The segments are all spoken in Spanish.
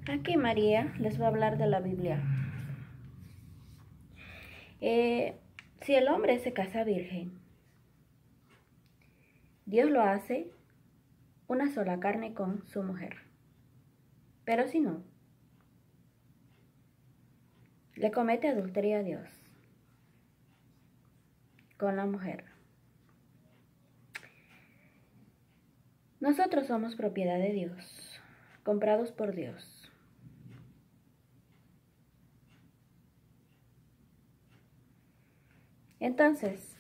Aquí María les va a hablar de la Biblia. Si el hombre se casa virgen, Dios lo hace una sola carne con su mujer. Pero si no, le comete adulterio a Dios con la mujer. Nosotros somos propiedad de Dios, comprados por Dios. Entonces,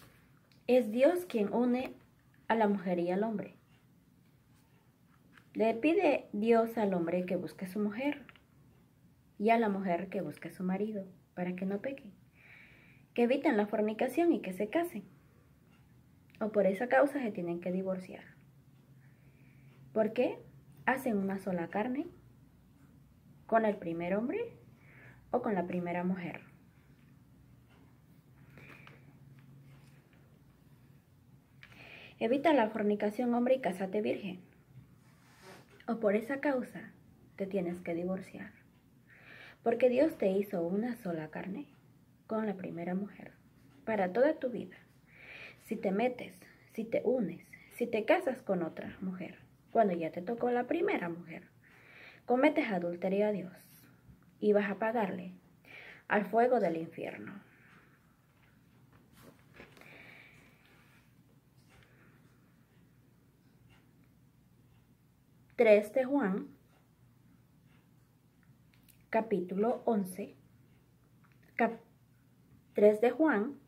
es Dios quien une a la mujer y al hombre. Le pide Dios al hombre que busque a su mujer y a la mujer que busque a su marido para que no pequen, que eviten la fornicación y que se casen. O por esa causa se tienen que divorciar. ¿Por qué? Hacen una sola carne con el primer hombre o con la primera mujer. Evita la fornicación, hombre, y cásate virgen. O por esa causa te tienes que divorciar. Porque Dios te hizo una sola carne con la primera mujer para toda tu vida. Si te metes, si te unes, si te casas con otra mujer, cuando ya te tocó la primera mujer, cometes adulterio a Dios y vas a pagarle al fuego del infierno. De Juan, capítulo 11, 3 de Juan,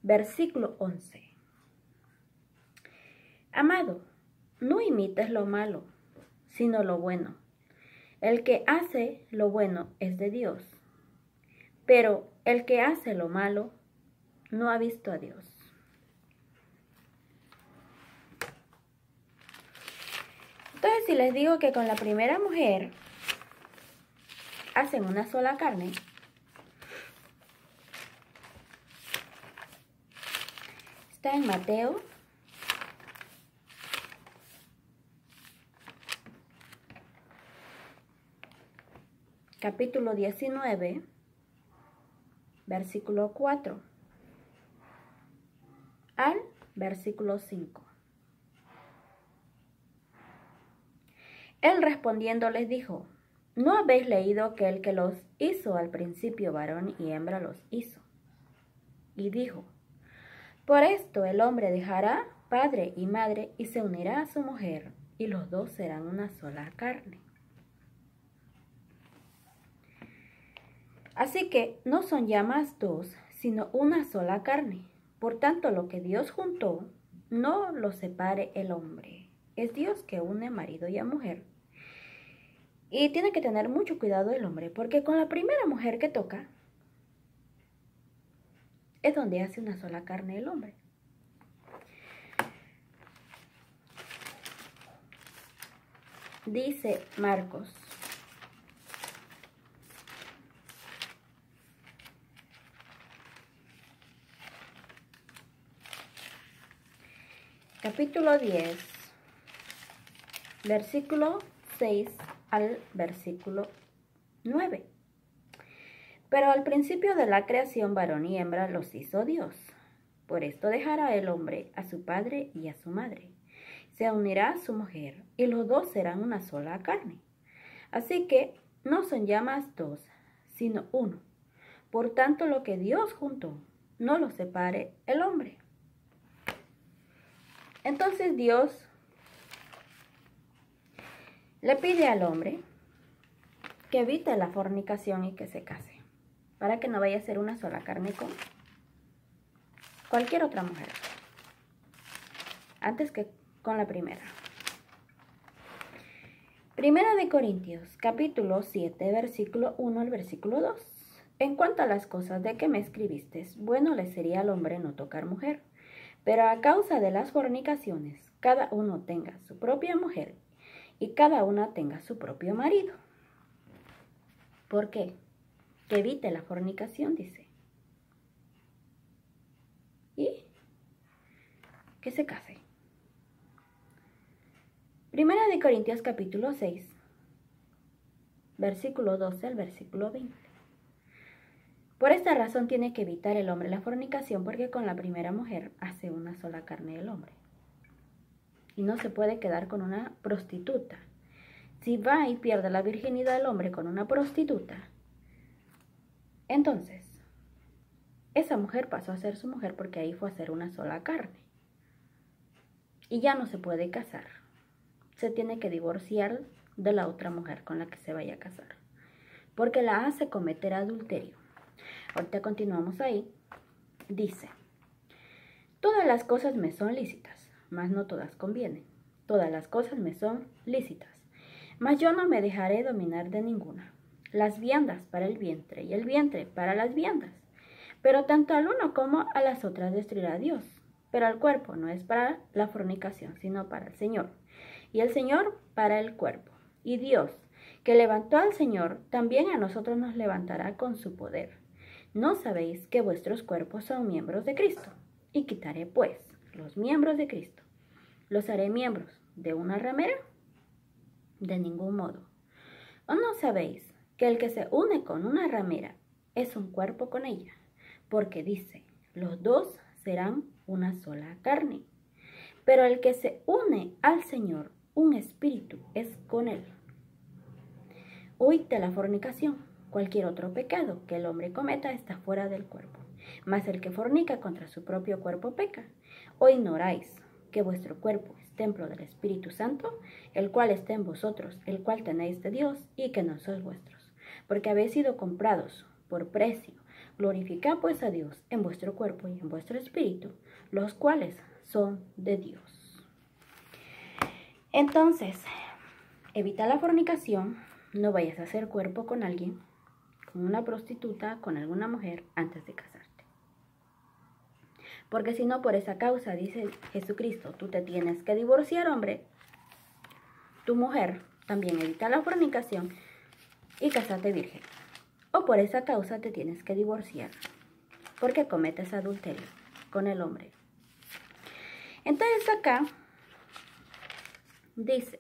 versículo 11. Amado, no imites lo malo, sino lo bueno. El que hace lo bueno es de Dios, pero el que hace lo malo no ha visto a Dios. Entonces, si les digo que con la primera mujer hacen una sola carne, está en Mateo capítulo 19, versículo 4 al versículo 5. Él respondiendo les dijo: ¿No habéis leído que el que los hizo al principio varón y hembra los hizo? Y dijo: por esto el hombre dejará padre y madre y se unirá a su mujer, y los dos serán una sola carne. Así que no son ya más dos, sino una sola carne. Por tanto, lo que Dios juntó, no lo separe el hombre. Es Dios que une a marido y a mujer. Y tiene que tener mucho cuidado el hombre, porque con la primera mujer que toca, es donde hace una sola carne el hombre. Dice Marcos, capítulo 10, versículo 6 al versículo 9. Pero al principio de la creación, varón y hembra los hizo Dios. Por esto dejará el hombre a su padre y a su madre. Se unirá a su mujer, y los dos serán una sola carne. Así que no son ya más dos, sino uno. Por tanto, lo que Dios juntó, no lo separe el hombre. Entonces Dios le pide al hombre que evite la fornicación y que se case, para que no vaya a ser una sola carne con cualquier otra mujer, antes que con la primera. Primera de Corintios, capítulo 7, versículo 1 al versículo 2. En cuanto a las cosas de que me escribiste, bueno le sería al hombre no tocar mujer, pero a causa de las fornicaciones, cada uno tenga su propia mujer y cada una tenga su propio marido. ¿Por qué? Que evite la fornicación, dice. Y que se case. Primera de Corintios capítulo 6, versículo 12 al versículo 20. Por esta razón tiene que evitar el hombre la fornicación, porque con la primera mujer hace una sola carne el hombre. Y no se puede quedar con una prostituta. Si va y pierde la virginidad del hombre con una prostituta, entonces esa mujer pasó a ser su mujer, porque ahí fue a ser una sola carne. Y ya no se puede casar. Se tiene que divorciar de la otra mujer con la que se vaya a casar, porque la hace cometer adulterio. Ahorita continuamos ahí. Dice: todas las cosas me son lícitas, mas no todas convienen. Todas las cosas me son lícitas, mas yo no me dejaré dominar de ninguna. Las viandas para el vientre y el vientre para las viandas, pero tanto al uno como a las otras destruirá Dios. Pero el cuerpo no es para la fornicación, sino para el Señor, y el Señor para el cuerpo. Y Dios, que levantó al Señor, también a nosotros nos levantará con su poder. ¿No sabéis que vuestros cuerpos son miembros de Cristo? Y quitaré, pues, los miembros de Cristo. ¿Los haré miembros de una ramera? De ningún modo. ¿O no sabéis que el que se une con una ramera es un cuerpo con ella? Porque dice: los dos serán una sola carne. Pero el que se une al Señor, un espíritu es con él. Huid de la fornicación. Cualquier otro pecado que el hombre cometa está fuera del cuerpo, mas el que fornica contra su propio cuerpo peca. ¿O ignoráis que vuestro cuerpo es templo del Espíritu Santo, el cual está en vosotros, el cual tenéis de Dios, y que no sois vuestros? Porque habéis sido comprados por precio. Glorificad pues a Dios en vuestro cuerpo y en vuestro espíritu, los cuales son de Dios. Entonces, evita la fornicación. No vayas a hacer cuerpo con alguien, con una prostituta, con alguna mujer, antes de casarte. Porque si no, por esa causa, dice Jesucristo, tú te tienes que divorciar, hombre. Tu mujer también evita la fornicación y cásate virgen. O por esa causa te tienes que divorciar, porque cometes adulterio con el hombre. Entonces acá dice,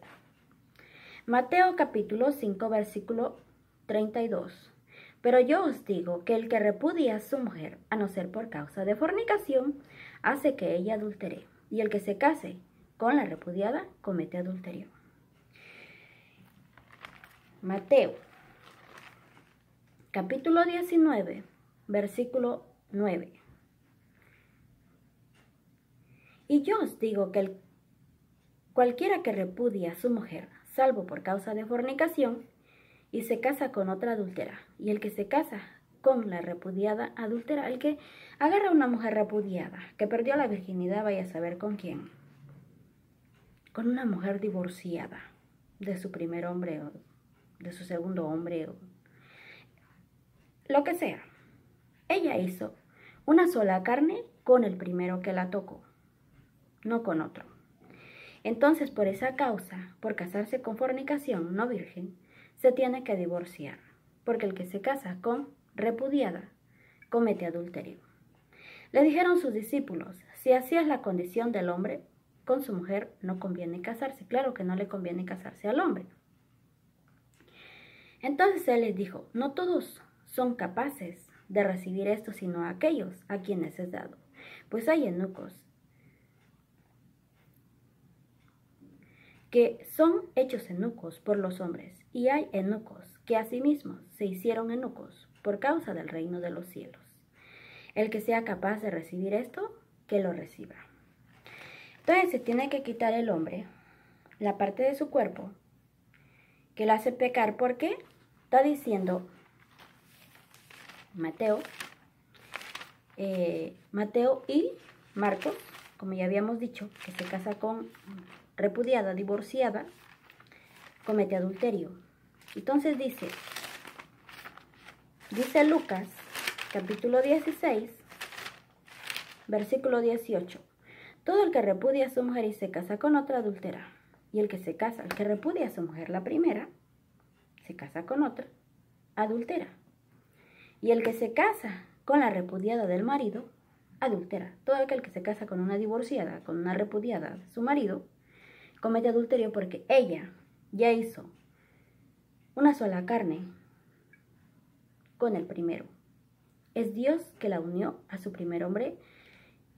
Mateo capítulo 5, versículo 32. Pero yo os digo que el que repudia a su mujer, a no ser por causa de fornicación, hace que ella adultere. Y el que se case con la repudiada, comete adulterio. Mateo capítulo 19, versículo 9. Y yo os digo que cualquiera que repudia a su mujer, salvo por causa de fornicación, y se casa con otra adúltera, y el que se casa con la repudiada adúltera, el que agarra a una mujer repudiada, que perdió la virginidad, vaya a saber con quién. Con una mujer divorciada de su primer hombre o de su segundo hombre o lo que sea. Ella hizo una sola carne con el primero que la tocó, no con otro. Entonces, por esa causa, por casarse con fornicación no virgen, se tiene que divorciar, porque el que se casa con repudiada comete adulterio. Le dijeron sus discípulos: si así es la condición del hombre, con su mujer no conviene casarse. Claro que no le conviene casarse al hombre. Entonces él les dijo: no todos son capaces de recibir esto, sino aquellos a quienes es dado. Pues hay eunucos que son hechos eunucos por los hombres, y hay eunucos que asimismo se hicieron eunucos por causa del reino de los cielos. El que sea capaz de recibir esto, que lo reciba. Entonces se tiene que quitar el hombre la parte de su cuerpo que le hace pecar, porque está diciendo Mateo y Marcos, como ya habíamos dicho, que se casa con repudiada, divorciada, comete adulterio. Entonces dice Lucas, capítulo 16, versículo 18. Todo el que repudia a su mujer y se casa con otra adultera. Y el que repudia a su mujer la primera, se casa con otra, adultera. Y el que se casa con la repudiada del marido, adultera. Todo aquel que se casa con una divorciada, con una repudiada de su marido, comete adulterio, porque ella ya hizo una sola carne con el primero. Es Dios que la unió a su primer hombre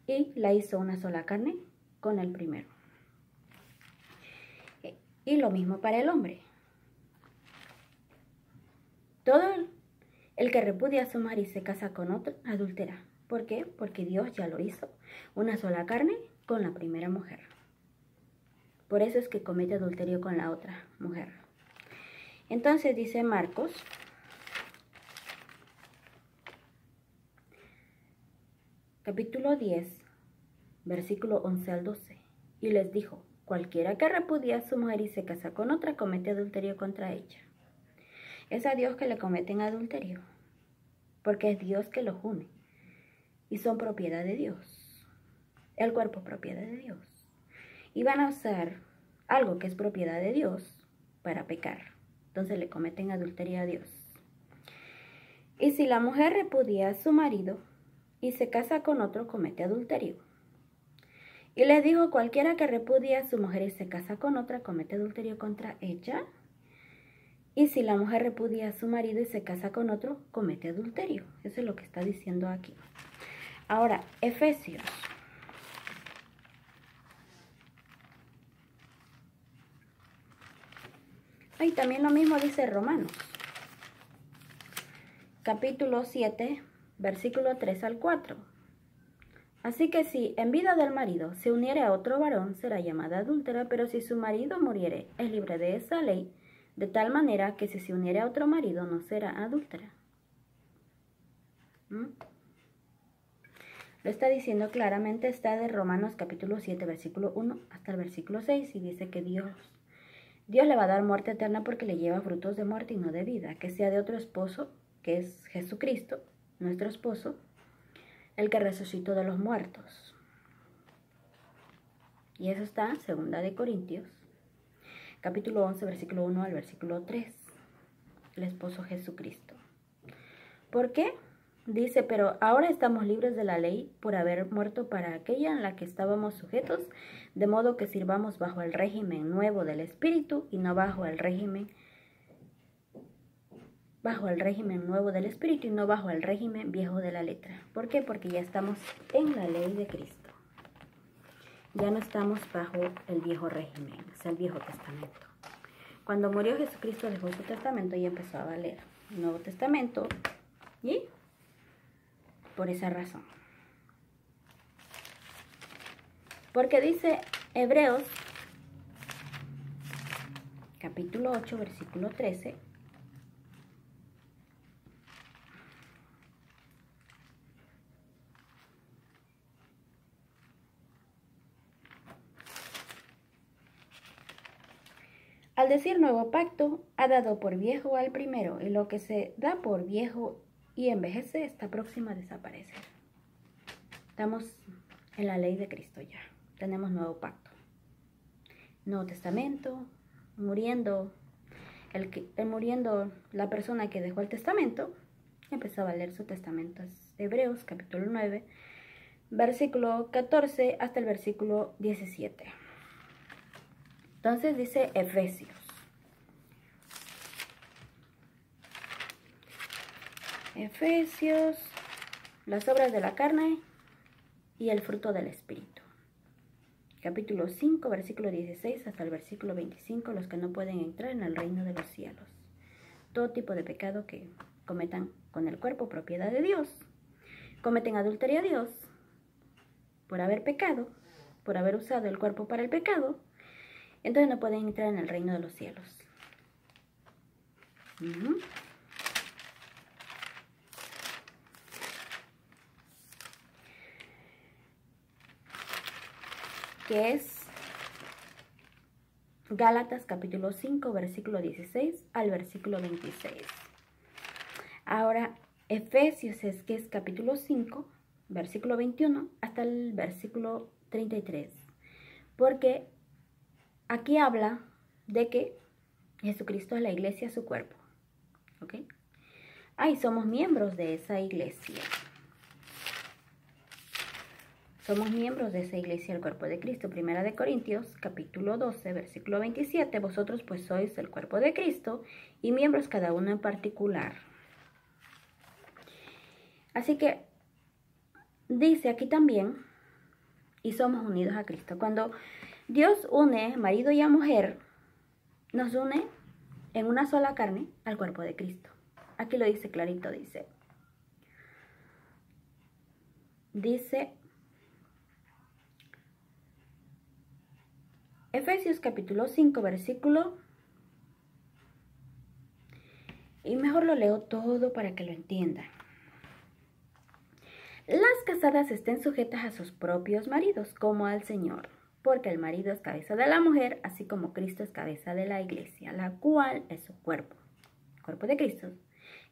y la hizo una sola carne con el primero. Y lo mismo para el hombre. Todo el que repudia a su mujer y se casa con otro, adultera. ¿Por qué? Porque Dios ya lo hizo. Una sola carne con la primera mujer. Por eso es que comete adulterio con la otra mujer. Entonces dice Marcos, capítulo 10, versículo 11 al 12. Y les dijo, cualquiera que repudia a su mujer y se casa con otra, comete adulterio contra ella. Es a Dios que le cometen adulterio, porque es Dios que los une. Y son propiedad de Dios. El cuerpo es propiedad de Dios. Y van a usar algo que es propiedad de Dios para pecar. Entonces le cometen adulterio a Dios. Y si la mujer repudia a su marido y se casa con otro, comete adulterio. Y les dijo, cualquiera que repudia a su mujer y se casa con otra, comete adulterio contra ella. Y si la mujer repudia a su marido y se casa con otro, comete adulterio. Eso es lo que está diciendo aquí. Ahora, Efesios. Y también lo mismo dice Romanos. Capítulo 7, versículo 3 al 4. Así que si en vida del marido se uniere a otro varón, será llamada adúltera, pero si su marido muriere, es libre de esa ley, de tal manera que si se uniere a otro marido, no será adúltera. Lo está diciendo claramente, está de Romanos capítulo 7, versículo 1 hasta el versículo 6, y dice que Dios le va a dar muerte eterna porque le lleva frutos de muerte y no de vida, que sea de otro esposo, que es Jesucristo, nuestro esposo, el que resucitó de los muertos. Y eso está en 2 Corintios, capítulo 11, versículo 1 al versículo 3. El esposo Jesucristo. ¿Por qué? Dice, pero ahora estamos libres de la ley por haber muerto para aquella en la que estábamos sujetos, de modo que sirvamos bajo el régimen nuevo del Espíritu y no bajo el régimen nuevo del Espíritu y no bajo el régimen viejo de la letra. ¿Por qué? Porque ya estamos en la ley de Cristo. Ya no estamos bajo el viejo régimen, o sea, el Viejo Testamento. Cuando murió Jesucristo dejó su testamento y empezó a valer el Nuevo Testamento, y por esa razón. Porque dice Hebreos, capítulo 8, versículo 13, al decir nuevo pacto, ha dado por viejo al primero, y lo que se da por viejo y envejece está próximo a desaparecer. Estamos en la ley de Cristo ya. Tenemos nuevo pacto. Nuevo Testamento, muriendo la persona que dejó el testamento, empezó a valer su testamento. Es Hebreos capítulo 9, versículo 14 hasta el versículo 17. Entonces dice Efesios. Efesios, las obras de la carne y el fruto del Espíritu. Capítulo 5, versículo 16 hasta el versículo 25, los que no pueden entrar en el reino de los cielos. Todo tipo de pecado que cometan con el cuerpo, propiedad de Dios. Cometen adulterio a Dios por haber pecado, por haber usado el cuerpo para el pecado. Entonces no pueden entrar en el reino de los cielos. Que es Gálatas capítulo 5, versículo 16 al versículo 26. Ahora, Efesios es que es capítulo 5, versículo 21 hasta el versículo 33. Porque aquí habla de que Jesucristo es la iglesia, su cuerpo. ¿Ok? Y somos miembros de esa iglesia. Somos miembros de esa iglesia, el cuerpo de Cristo. 1 Corintios, capítulo 12, versículo 27. Vosotros pues sois el cuerpo de Cristo y miembros cada uno en particular. Así que dice aquí también, y somos unidos a Cristo. Cuando Dios une marido y a mujer, nos une en una sola carne al cuerpo de Cristo. Aquí lo dice clarito, dice Efesios capítulo 5, versículo, y mejor lo leo todo para que lo entiendan. Las casadas estén sujetas a sus propios maridos, como al Señor, porque el marido es cabeza de la mujer, así como Cristo es cabeza de la iglesia, la cual es su cuerpo. El cuerpo de Cristo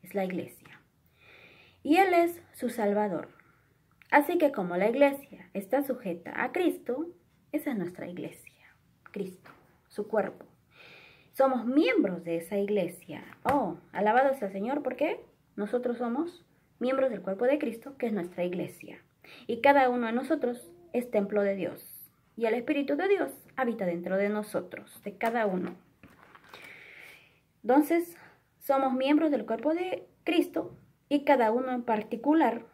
es la iglesia, y Él es su Salvador. Así que como la iglesia está sujeta a Cristo, esa es nuestra iglesia, Cristo, su cuerpo. Somos miembros de esa iglesia. Oh, alabado sea el Señor, porque nosotros somos miembros del cuerpo de Cristo, que es nuestra iglesia. Y cada uno de nosotros es templo de Dios. Y el Espíritu de Dios habita dentro de nosotros, de cada uno. Entonces, somos miembros del cuerpo de Cristo y cada uno en particular.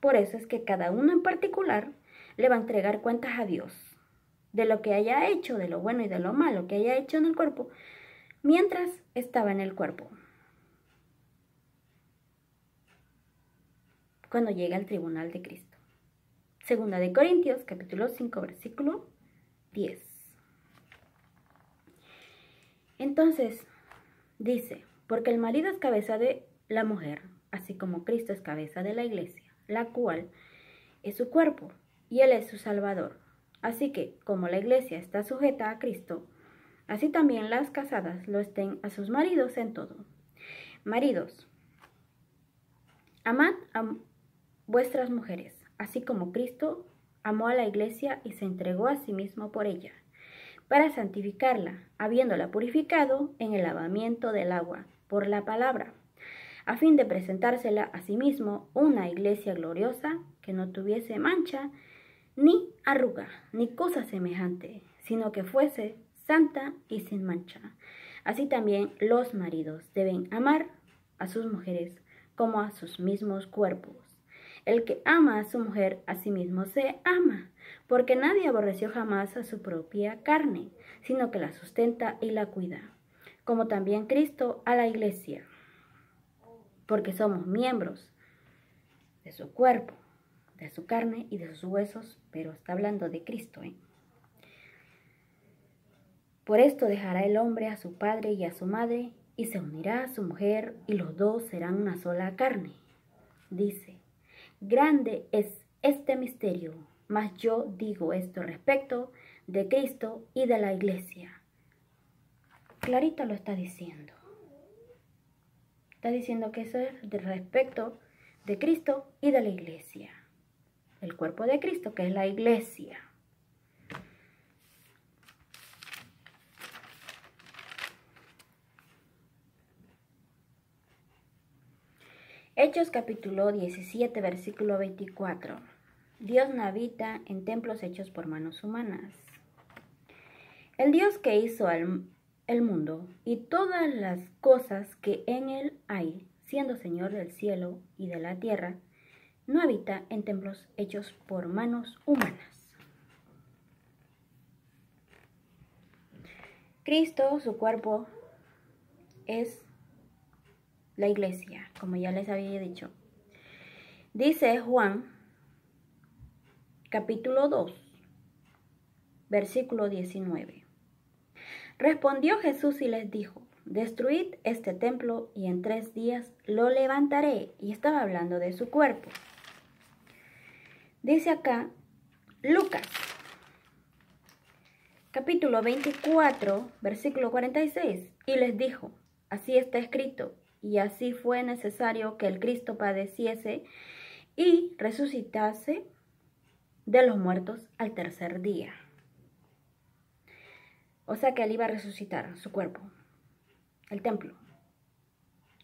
Por eso es que cada uno en particular le va a entregar cuentas a Dios de lo que haya hecho, de lo bueno y de lo malo que haya hecho en el cuerpo, mientras estaba en el cuerpo. Cuando llega al tribunal de Cristo. Segunda de Corintios, capítulo 5, versículo 10. Entonces, dice, porque el marido es cabeza de la mujer, así como Cristo es cabeza de la iglesia, la cual es su cuerpo, y Él es su Salvador. Así que, como la iglesia está sujeta a Cristo, así también las casadas lo estén a sus maridos en todo. Maridos, amad a vuestras mujeres, así como Cristo amó a la iglesia y se entregó a sí mismo por ella, para santificarla, habiéndola purificado en el lavamiento del agua por la palabra, a fin de presentársela a sí mismo una iglesia gloriosa, que no tuviese mancha, ni arruga, ni cosa semejante, sino que fuese santa y sin mancha. Así también los maridos deben amar a sus mujeres como a sus mismos cuerpos. El que ama a su mujer, a sí mismo se ama, porque nadie aborreció jamás a su propia carne, sino que la sustenta y la cuida, como también Cristo a la iglesia, porque somos miembros de su cuerpo, de su carne y de sus huesos, pero está hablando de Cristo, Por esto dejará el hombre a su padre y a su madre, y se unirá a su mujer, y los dos serán una sola carne. Dice, grande es este misterio, mas yo digo esto respecto de Cristo y de la iglesia. Clarito lo está diciendo. Está diciendo que eso es de respecto de Cristo y de la iglesia. El cuerpo de Cristo, que es la iglesia. Hechos capítulo 17, versículo 24. Dios no habita en templos hechos por manos humanas. El Dios que hizo el mundo y todas las cosas que en él hay, siendo Señor del cielo y de la tierra, no habita en templos hechos por manos humanas. Cristo, su cuerpo, es la iglesia, como ya les había dicho. Dice Juan, capítulo 2, versículo 19. Respondió Jesús y les dijo, destruid este templo y en 3 días lo levantaré. Y estaba hablando de su cuerpo. Dice acá, Lucas, capítulo 24, versículo 46. Y les dijo, así está escrito, y así fue necesario que el Cristo padeciese y resucitase de los muertos al tercer día. O sea que él iba a resucitar su cuerpo, el templo,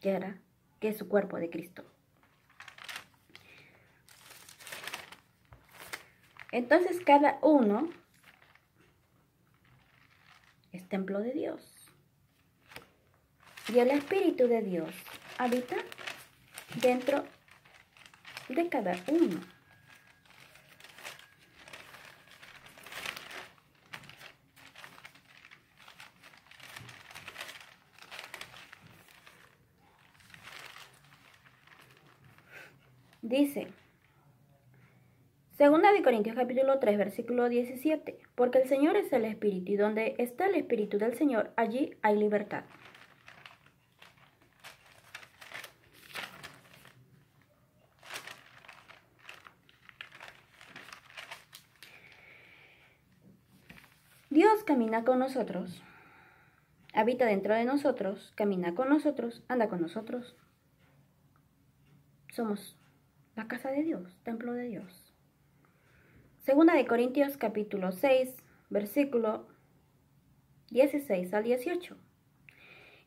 que es su cuerpo de Cristo. Entonces cada uno es templo de Dios. y el Espíritu de Dios habita dentro de cada uno. Dice, 2 Corintios capítulo 3, versículo 17, porque el Señor es el Espíritu, y donde está el Espíritu del Señor, allí hay libertad. Dios camina con nosotros, habita dentro de nosotros, camina con nosotros, anda con nosotros. Somos la casa de Dios, templo de Dios. 2 Corintios capítulo 6, versículo 16 al 18.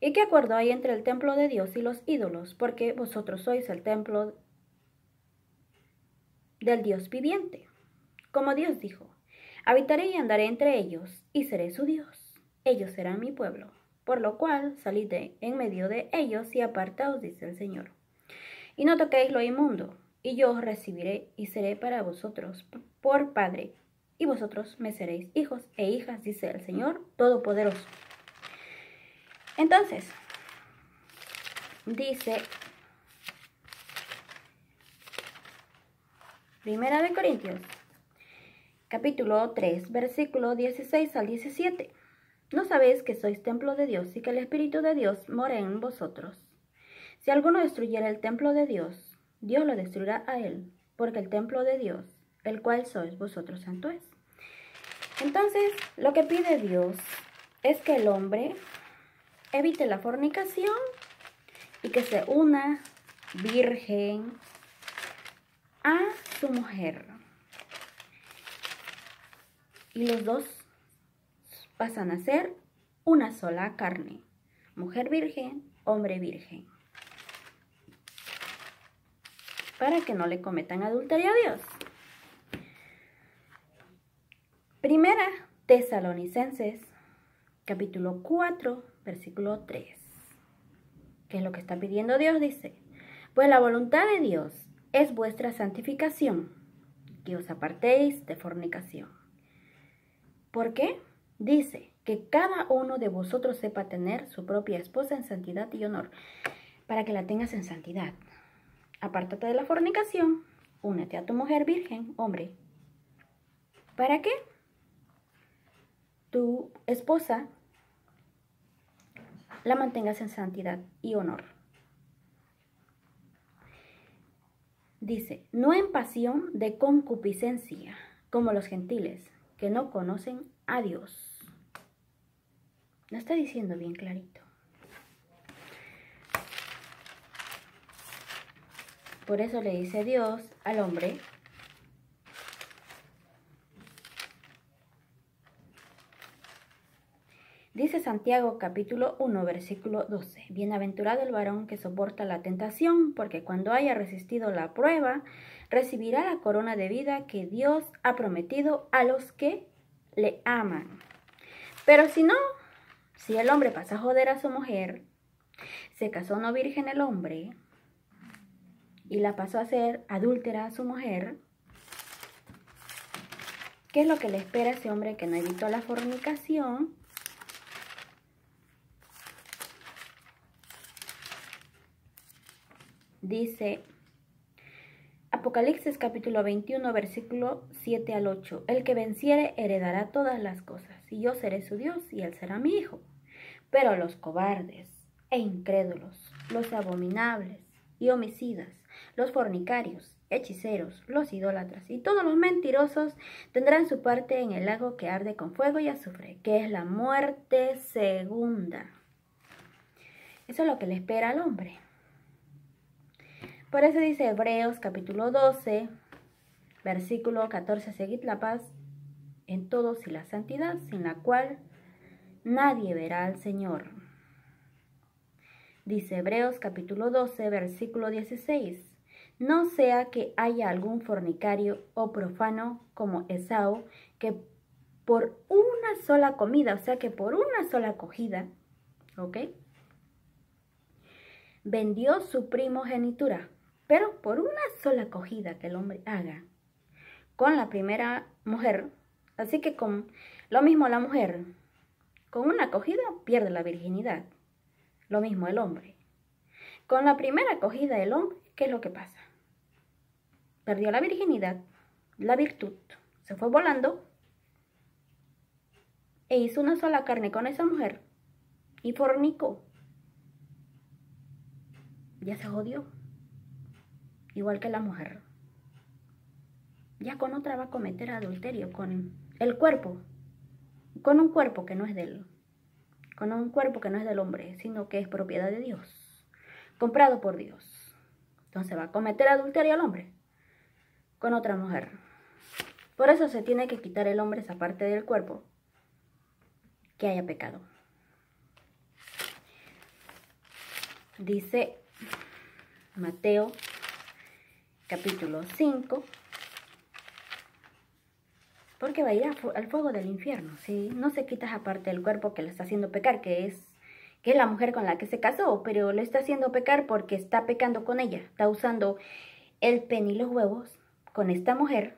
¿Y qué acuerdo hay entre el templo de Dios y los ídolos? Porque vosotros sois el templo del Dios viviente. Como Dios dijo, habitaré y andaré entre ellos, y seré su Dios. Ellos serán mi pueblo. Por lo cual, salid de en medio de ellos y apartaos, dice el Señor. Y no toquéis lo inmundo, y yo os recibiré y seré para vosotros por Padre, y vosotros me seréis hijos e hijas, dice el Señor Todopoderoso. Entonces, dice 1 Corintios, capítulo 3, versículo 16 al 17. ¿No sabéis que sois templo de Dios y que el Espíritu de Dios mora en vosotros? Si alguno destruyera el templo de Dios, Dios lo destruirá a él, porque el templo de Dios, el cual sois vosotros, santo es. Entonces, lo que pide Dios es que el hombre evite la fornicación y que se una virgen a su mujer. Y los dos pasan a ser una sola carne. Mujer virgen, hombre virgen. Para que no le cometan adulterio a Dios. 1 Tesalonicenses, capítulo 4, versículo 3. ¿Qué es lo que está pidiendo Dios? Dice, pues la voluntad de Dios es vuestra santificación, que os apartéis de fornicación. ¿Por qué? Dice, que cada uno de vosotros sepa tener su propia esposa en santidad y honor, para que la tengas en santidad. Apártate de la fornicación, únete a tu mujer virgen, hombre. ¿Para qué? Tu esposa la mantengas en santidad y honor. Dice, no en pasión de concupiscencia, como los gentiles, que no conocen a Dios. Lo está diciendo bien clarito. Por eso le dice Dios al hombre, dice Santiago capítulo 1, versículo 12, bienaventurado el varón que soporta la tentación, porque cuando haya resistido la prueba, recibirá la corona de vida que Dios ha prometido a los que le aman. Pero si no, si el hombre pasa a joder a su mujer, se casó no virgen el hombre, y la pasó a ser adúltera a su mujer, ¿qué es lo que le espera a ese hombre que no evitó la fornicación? Dice Apocalipsis capítulo 21, versículo 7 al 8. El que venciere heredará todas las cosas, y yo seré su Dios, y él será mi hijo. Pero los cobardes e incrédulos, los abominables y homicidas, los fornicarios, hechiceros, los idólatras y todos los mentirosos tendrán su parte en el lago que arde con fuego y azufre, que es la muerte segunda. Eso es lo que le espera al hombre. Por eso dice Hebreos capítulo 12, versículo 14, seguid la paz en todos y la santidad, sin la cual nadie verá al Señor. Dice Hebreos capítulo 12, versículo 16, no sea que haya algún fornicario o profano como Esau, que por una sola comida, o sea que por una sola acogida, ¿ok? vendió su primogenitura, pero por una sola acogida que el hombre haga con la primera mujer. Así que con lo mismo la mujer, con una acogida pierde la virginidad. Lo mismo el hombre. Con la primera acogida del hombre, ¿qué es lo que pasa? Perdió la virginidad, la virtud, se fue volando e hizo una sola carne con esa mujer y fornicó. Ya se jodió, igual que la mujer. Ya con otra va a cometer adulterio con el cuerpo, con un cuerpo que no es de él, con un cuerpo que no es del hombre, sino que es propiedad de Dios, comprado por Dios. Entonces va a cometer adulterio al hombre con otra mujer. Por eso se tiene que quitar el hombre esa parte del cuerpo que haya pecado. Dice Mateo capítulo 5, porque va a ir al fuego del infierno, si no se quita esa parte del cuerpo que le está haciendo pecar, que es la mujer con la que se casó, pero le está haciendo pecar porque está pecando con ella, está usando el pene y los huevos con esta mujer,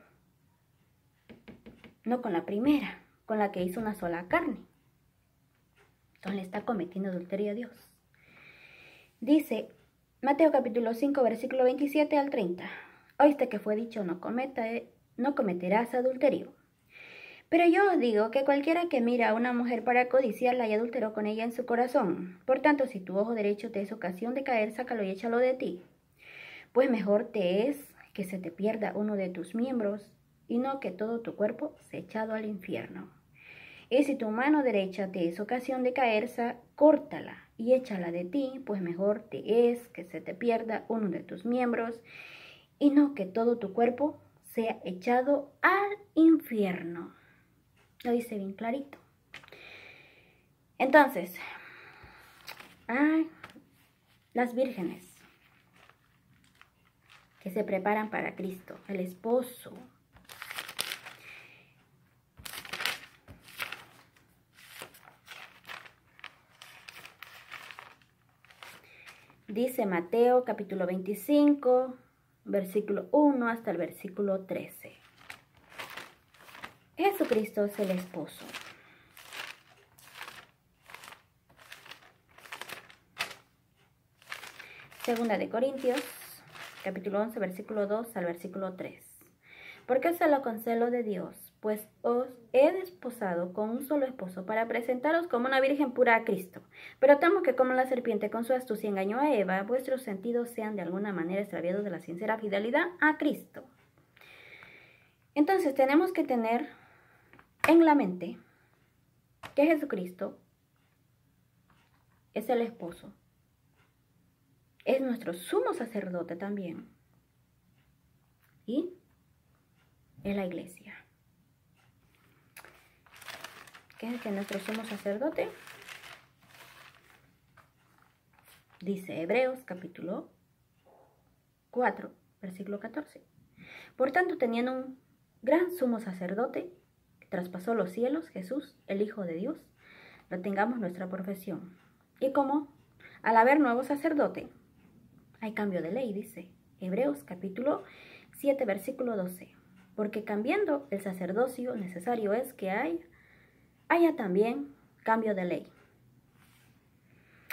no con la primera, con la que hizo una sola carne. Entonces le está cometiendo adulterio a Dios. Dice Mateo capítulo 5, versículo 27 al 30. Oíste que fue dicho, no cometerás adulterio. Pero yo os digo que cualquiera que mira a una mujer para codiciarla y adulteró con ella en su corazón. Por tanto, si tu ojo derecho te es ocasión de caer, sácalo y échalo de ti. Pues mejor te es que se te pierda uno de tus miembros y no que todo tu cuerpo sea echado al infierno. Y si tu mano derecha te es ocasión de caer, córtala y échala de ti, pues mejor te es que se te pierda uno de tus miembros y no que todo tu cuerpo sea echado al infierno. Lo dice bien clarito. Entonces, las vírgenes que se preparan para Cristo, el esposo. Dice Mateo capítulo 25, versículo 1 hasta el versículo 13. Jesucristo es el esposo. Segunda de Corintios, capítulo 11, versículo 2 al versículo 3. Porque os lo concelo de Dios, pues os he desposado con un solo esposo para presentaros como una virgen pura a Cristo. Pero temo que como la serpiente con su astucia engañó a Eva, vuestros sentidos sean de alguna manera extraviados de la sincera fidelidad a Cristo. Entonces tenemos que tener en la mente que Jesucristo es el esposo. Es nuestro sumo sacerdote también. Y es la iglesia. ¿Qué es que nuestro sumo sacerdote? Dice Hebreos capítulo 4, versículo 14. Por tanto, teniendo un gran sumo sacerdote que traspasó los cielos, Jesús, el Hijo de Dios, retengamos nuestra profesión. Y como al haber nuevo sacerdote, hay cambio de ley, dice Hebreos capítulo 7, versículo 12. Porque cambiando el sacerdocio necesario es que haya también cambio de ley.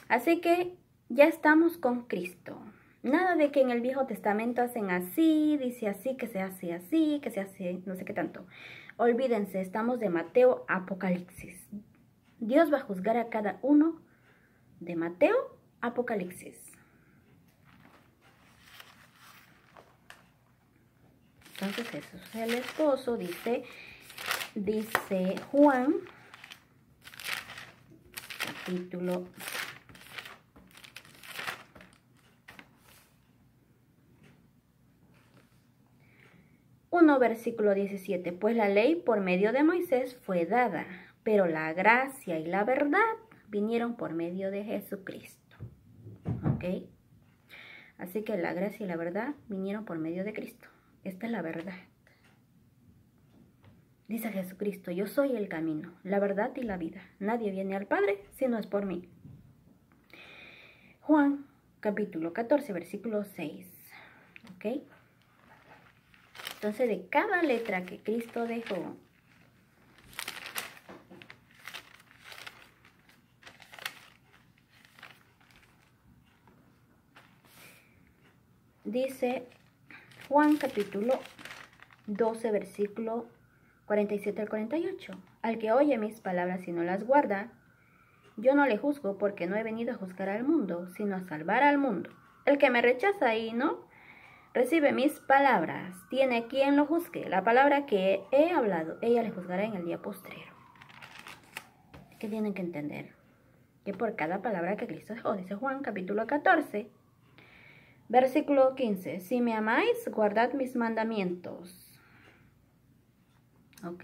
Así que ya estamos con Cristo. Nada de que en el Viejo Testamento hacen así, dice así, que se hace así, que se hace no sé qué tanto. Olvídense, estamos de Mateo, Apocalipsis. Dios va a juzgar a cada uno de Mateo, Apocalipsis. Entonces Jesús es el esposo, dice Juan, capítulo 1, versículo 17. Pues la ley por medio de Moisés fue dada, pero la gracia y la verdad vinieron por medio de Jesucristo. ¿Ok? Así que la gracia y la verdad vinieron por medio de Cristo. Esta es la verdad. Dice Jesucristo, yo soy el camino, la verdad y la vida. Nadie viene al Padre si no es por mí. Juan capítulo 14, versículo 6. ¿Ok? Entonces, de cada letra que Cristo dejó, dice Juan capítulo 12, versículo 47 al 48. Al que oye mis palabras y no las guarda, yo no le juzgo, porque no he venido a juzgar al mundo, sino a salvar al mundo. El que me rechaza y no recibe mis palabras, tiene quien lo juzgue. La palabra que he hablado, ella le juzgará en el día postrero. ¿Qué tienen que entender? Que por cada palabra que Cristo dejó, dice Juan capítulo 14, versículo 15, si me amáis, guardad mis mandamientos. ¿Ok?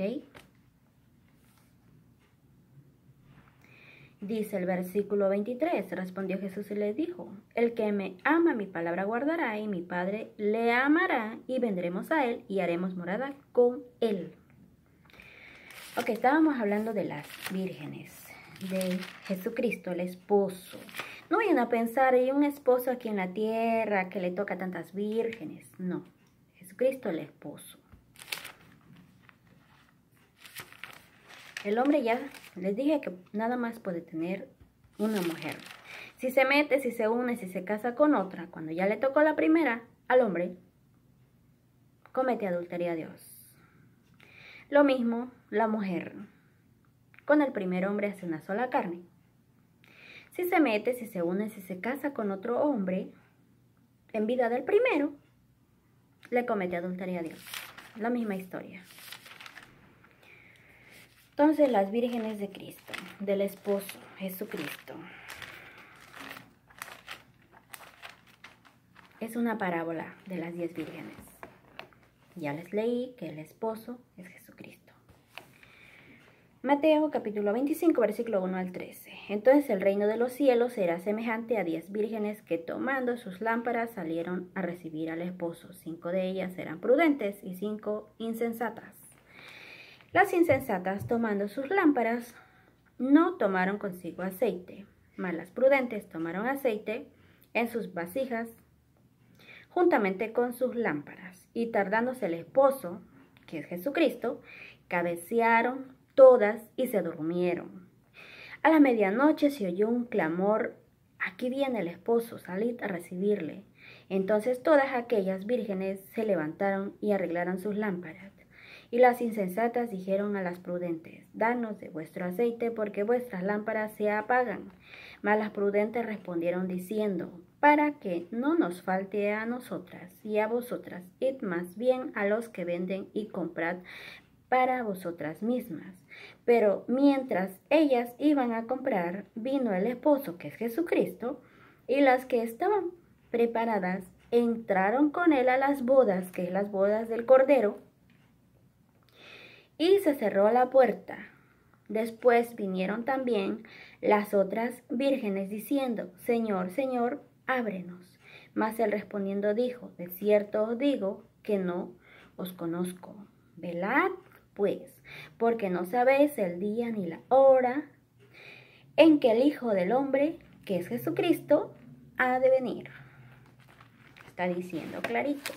Dice el versículo 23, respondió Jesús y le dijo, el que me ama mi palabra guardará, y mi Padre le amará, y vendremos a él y haremos morada con él. Ok, estábamos hablando de las vírgenes, de Jesucristo, el esposo. No vayan a pensar, hay un esposo aquí en la tierra que le toca a tantas vírgenes. No, Jesucristo el esposo. El hombre ya, les dije que nada más puede tener una mujer. Si se mete, si se une, si se casa con otra, cuando ya le tocó la primera al hombre, comete adulterio a Dios. Lo mismo la mujer. Con el primer hombre hace una sola carne. Si se mete, si se une, si se casa con otro hombre, en vida del primero, le comete adulterio a Dios. La misma historia. Entonces, las vírgenes de Cristo, del esposo, Jesucristo. Es una parábola de las 10 vírgenes. Ya les leí que el esposo es Jesucristo. Mateo capítulo 25, versículo 1 al 13. Entonces el reino de los cielos será semejante a 10 vírgenes que tomando sus lámparas salieron a recibir al esposo. 5 de ellas eran prudentes y 5 insensatas. Las insensatas, tomando sus lámparas, no tomaron consigo aceite, mas las prudentes tomaron aceite en sus vasijas juntamente con sus lámparas. Y tardándose el esposo, que es Jesucristo, cabecearon todas y se durmieron. A la medianoche se oyó un clamor: aquí viene el esposo, salid a recibirle. Entonces todas aquellas vírgenes se levantaron y arreglaron sus lámparas. Y las insensatas dijeron a las prudentes: danos de vuestro aceite, porque vuestras lámparas se apagan. Mas las prudentes respondieron diciendo: para que no nos falte a nosotras y a vosotras, id más bien a los que venden y comprad para vosotras mismas. Pero mientras ellas iban a comprar, vino el esposo, que es Jesucristo, y las que estaban preparadas entraron con él a las bodas, que es las bodas del Cordero, y se cerró la puerta. Después vinieron también las otras vírgenes diciendo: Señor, Señor, ábrenos. Mas él respondiendo dijo: de cierto os digo que no os conozco. Velad pues, porque no sabéis el día ni la hora en que el Hijo del Hombre, que es Jesucristo, ha de venir. Está diciendo clarito.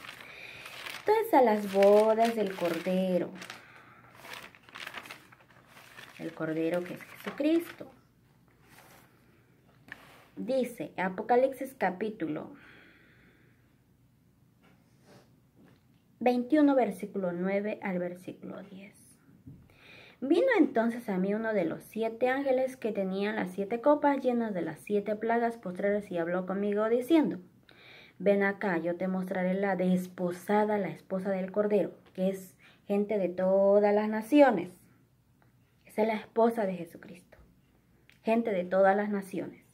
Entonces, a las bodas del Cordero. El Cordero, que es Jesucristo. Dice Apocalipsis capítulo 21, versículo 9 al versículo 10. Vino entonces a mí uno de los 7 ángeles que tenían las 7 copas llenas de las 7 plagas postreras y habló conmigo diciendo: ven acá, yo te mostraré la desposada, la esposa del Cordero, que es gente de todas las naciones. Esa es la esposa de Jesucristo, gente de todas las naciones.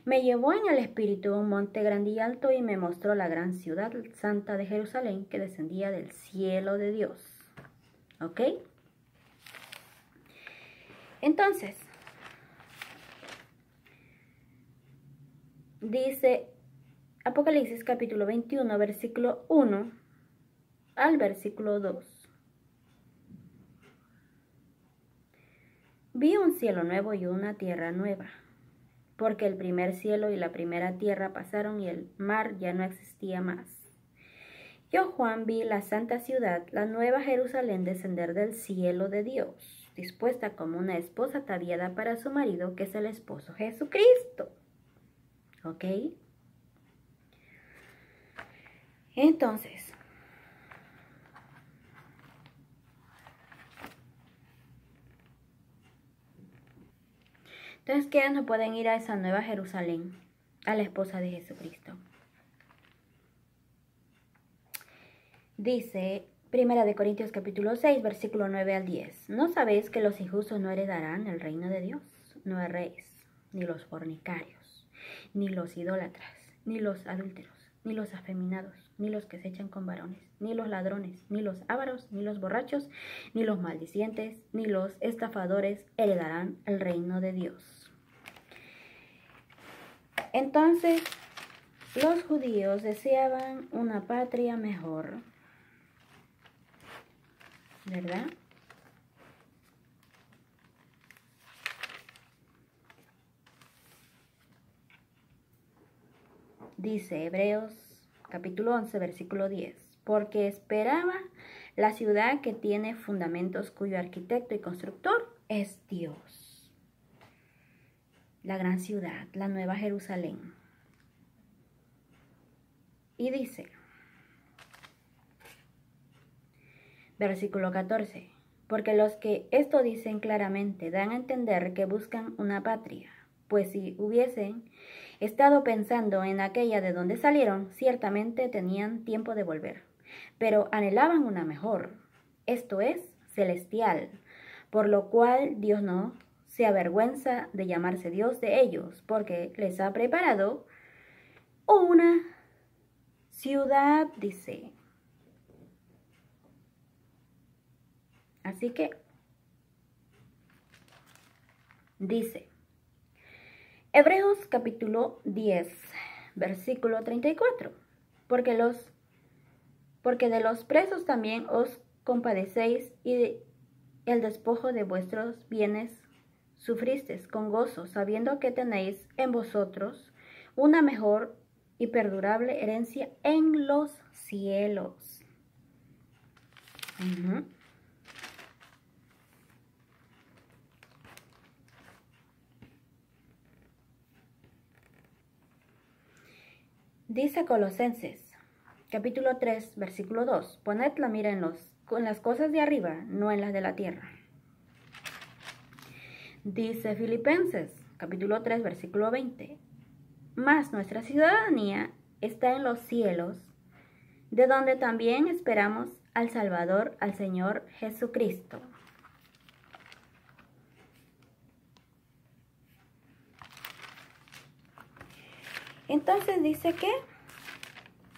Me llevó en el espíritu a un monte grande y alto y me mostró la gran ciudad santa de Jerusalén que descendía del cielo de Dios. ¿Ok? Entonces, dice Apocalipsis capítulo 21, versículo 1 al versículo 2. Vi un cielo nuevo y una tierra nueva, porque el primer cielo y la primera tierra pasaron y el mar ya no existía más. Yo, Juan, vi la santa ciudad, la nueva Jerusalén, descender del cielo de Dios, dispuesta como una esposa ataviada para su marido, que es el esposo Jesucristo. ¿Ok? Entonces, ¿quiénes no pueden ir a esa nueva Jerusalén? A la esposa de Jesucristo. Dice, 1 Corintios capítulo 6, versículo 9 al 10. ¿No sabéis que los injustos no heredarán el reino de Dios? No erréis, ni los fornicarios, ni los idólatras, ni los adúlteros, ni los afeminados, ni los que se echan con varones, ni los ladrones, ni los ávaros, ni los borrachos, ni los maldicientes, ni los estafadores heredarán el reino de Dios. Entonces, los judíos deseaban una patria mejor, ¿verdad? Dice Hebreos capítulo 11, versículo 10, porque esperaba la ciudad que tiene fundamentos, cuyo arquitecto y constructor es Dios. La gran ciudad, la nueva Jerusalén. Y dice, versículo 14, porque los que esto dicen claramente dan a entender que buscan una patria, pues si hubiesen estado pensando en aquella de donde salieron, ciertamente tenían tiempo de volver, pero anhelaban una mejor, esto es, celestial, por lo cual Dios no se avergüenza de llamarse Dios de ellos, porque les ha preparado una ciudad, dice. Así que, dice, Hebreos capítulo 10, versículo 34, porque de los presos también os compadecéis y el despojo de vuestros bienes sufristeis con gozo, sabiendo que tenéis en vosotros una mejor y perdurable herencia en los cielos. Dice Colosenses, capítulo 3, versículo 2, poned la mira en las cosas de arriba, no en las de la tierra. Dice Filipenses, capítulo 3, versículo 20, mas nuestra ciudadanía está en los cielos, de donde también esperamos al Salvador, al Señor Jesucristo. Entonces dice que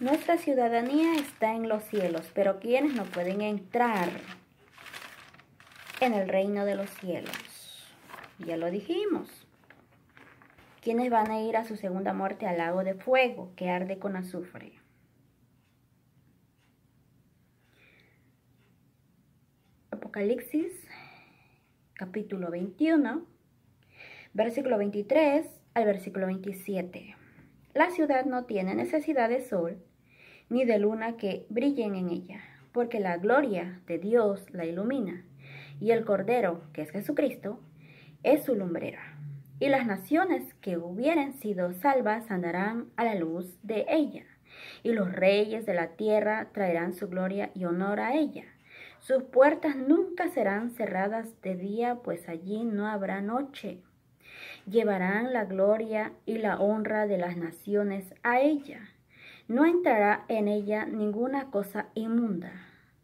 nuestra ciudadanía está en los cielos, pero ¿quiénes no pueden entrar en el reino de los cielos? Ya lo dijimos. ¿Quiénes van a ir a su segunda muerte al lago de fuego que arde con azufre? Apocalipsis, capítulo 21, versículo 23 al versículo 27. La ciudad no tiene necesidad de sol ni de luna que brillen en ella, porque la gloria de Dios la ilumina, y el Cordero, que es Jesucristo, es su lumbrera. Y las naciones que hubieren sido salvas andarán a la luz de ella, y los reyes de la tierra traerán su gloria y honor a ella. Sus puertas nunca serán cerradas de día, pues allí no habrá noche. Llevarán la gloria y la honra de las naciones a ella. No entrará en ella ninguna cosa inmunda,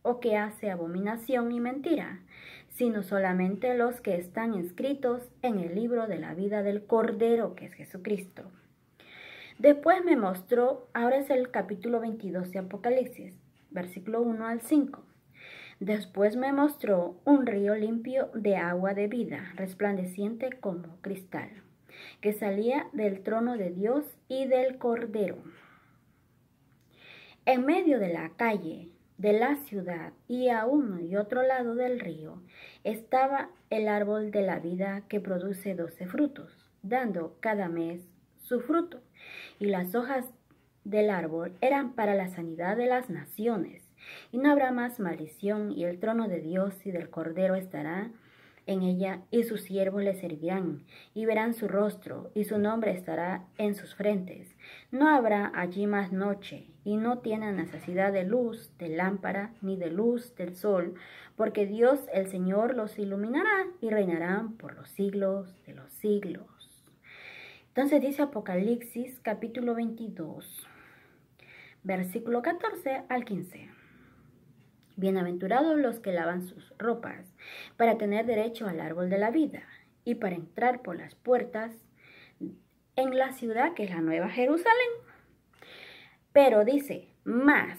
o que hace abominación y mentira, sino solamente los que están inscritos en el libro de la vida del Cordero, que es Jesucristo. Después me mostró, ahora es el capítulo 22 de Apocalipsis, versículo 1 al 5. Después me mostró un río limpio de agua de vida, resplandeciente como cristal, que salía del trono de Dios y del Cordero. En medio de la calle de la ciudad y a uno y otro lado del río estaba el árbol de la vida que produce 12 frutos, dando cada mes su fruto, y las hojas del árbol eran para la sanidad de las naciones. Y no habrá más maldición, y el trono de Dios y del Cordero estará en ella, y sus siervos le servirán, y verán su rostro, y su nombre estará en sus frentes. No habrá allí más noche, y no tienen necesidad de luz de lámpara, ni de luz del sol, porque Dios el Señor los iluminará, y reinarán por los siglos de los siglos. Entonces dice Apocalipsis capítulo 22, versículo 14 al 15. Bienaventurados los que lavan sus ropas, para tener derecho al árbol de la vida, y para entrar por las puertas en la ciudad que es la Nueva Jerusalén. Pero dice, más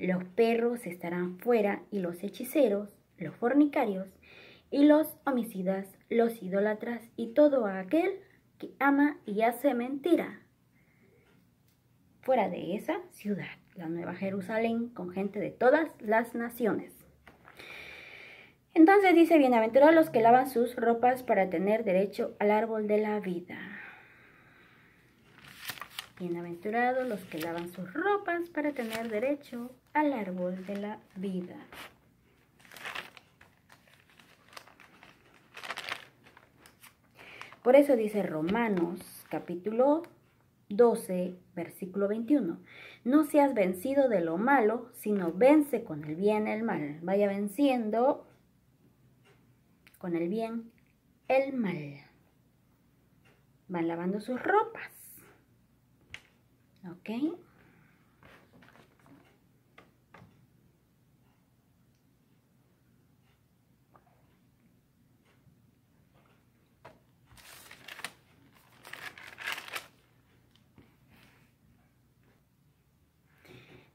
los perros estarán fuera, y los hechiceros, los fornicarios, y los homicidas, los idólatras, y todo aquel que ama y hace mentira, fuera de esa ciudad, la Nueva Jerusalén, con gente de todas las naciones. Entonces dice, bienaventurados los que lavan sus ropas para tener derecho al árbol de la vida. Bienaventurados los que lavan sus ropas para tener derecho al árbol de la vida. Por eso dice Romanos capítulo 12, versículo 21. No seas vencido de lo malo, sino vence con el bien el mal. Vaya venciendo con el bien el mal. Van lavando sus ropas. ¿Ok?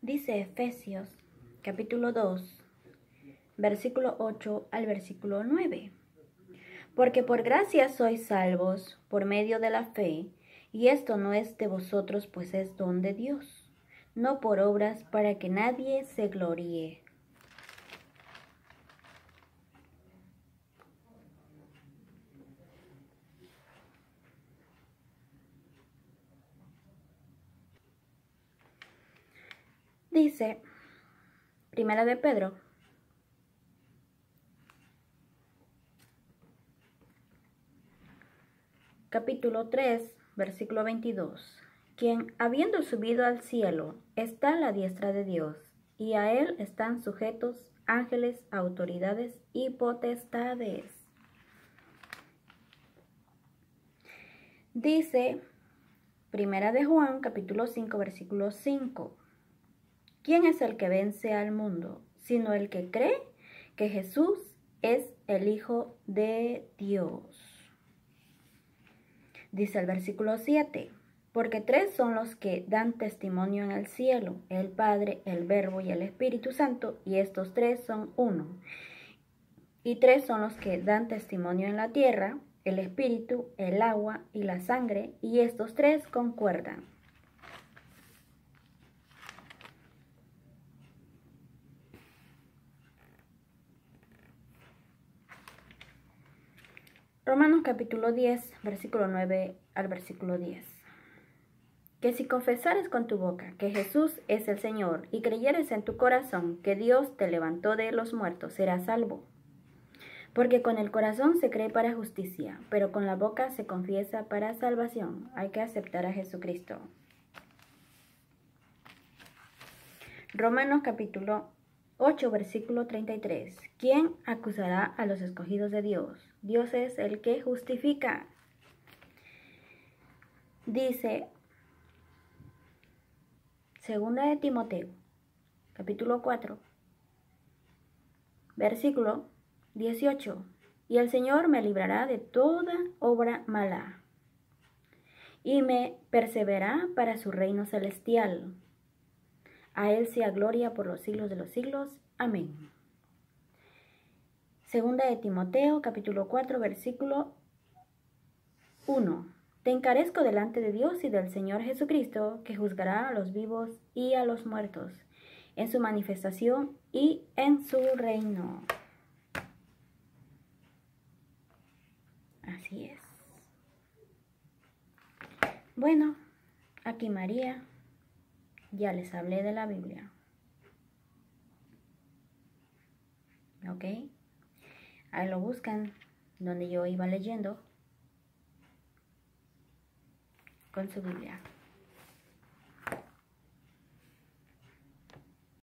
Dice Efesios capítulo 2, versículo 8 al versículo 9. Porque por gracia sois salvos por medio de la fe, y esto no es de vosotros, pues es don de Dios, no por obras para que nadie se gloríe. Dice Primera de Pedro capítulo 3, versículo 22. Quien, habiendo subido al cielo, está a la diestra de Dios, y a él están sujetos ángeles, autoridades y potestades. Dice Primera de Juan, capítulo 5, versículo 5. ¿Quién es el que vence al mundo, sino el que cree que Jesús es el Hijo de Dios? Dice el versículo 7, porque tres son los que dan testimonio en el cielo, el Padre, el Verbo y el Espíritu Santo, y estos tres son uno. Y tres son los que dan testimonio en la tierra, el Espíritu, el agua y la sangre, y estos tres concuerdan. Romanos capítulo 10, versículo 9 al versículo 10. Que si confesares con tu boca que Jesús es el Señor y creyeres en tu corazón que Dios te levantó de los muertos, serás salvo. Porque con el corazón se cree para justicia, pero con la boca se confiesa para salvación. Hay que aceptar a Jesucristo. Romanos capítulo 8, versículo 33. ¿Quién acusará a los escogidos de Dios? Dios es el que justifica. Dice Segunda de Timoteo, capítulo 4, versículo 18. Y el Señor me librará de toda obra mala, y me perseverará para su reino celestial. A Él sea gloria por los siglos de los siglos. Amén. Segunda de Timoteo, capítulo 4, versículo 1. Te encarezco delante de Dios y del Señor Jesucristo, que juzgará a los vivos y a los muertos, en su manifestación y en su reino. Así es. Bueno, aquí María, ya les hablé de la Biblia. ¿Ok? Ahí lo buscan donde yo iba leyendo con su Biblia.